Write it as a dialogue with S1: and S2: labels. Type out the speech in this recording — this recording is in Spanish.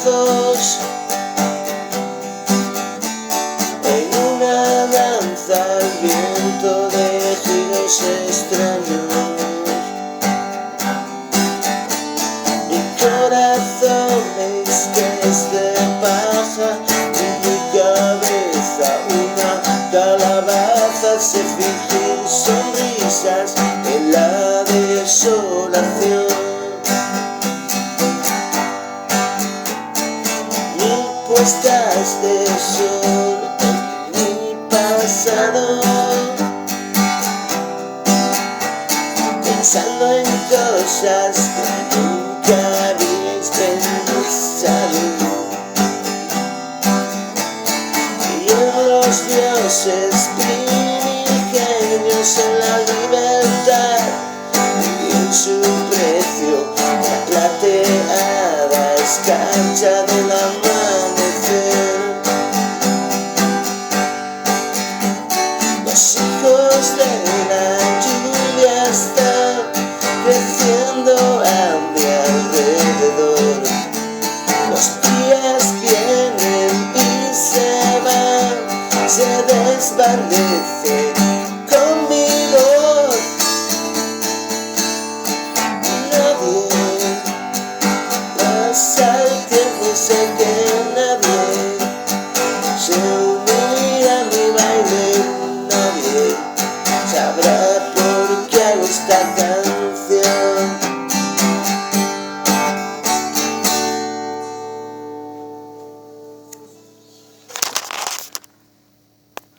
S1: brazos en una danza al viento de giros extraños. Mi corazón es de paja y mi cabeza una calabaza. Se fingen sonrisas en la desolación. Mil puestas de sol en mi pasado, pensando en cosas que nunca viste pensado. Y en los dioses primigenios, en la libertad y en su precio, la plateada escarcha del amanecer. Los hijos de la lluvia están creciendo a mi alrededor. Los días vienen y se van, se desvanecen con mi voz. Nadie pasa el tiempo y sé que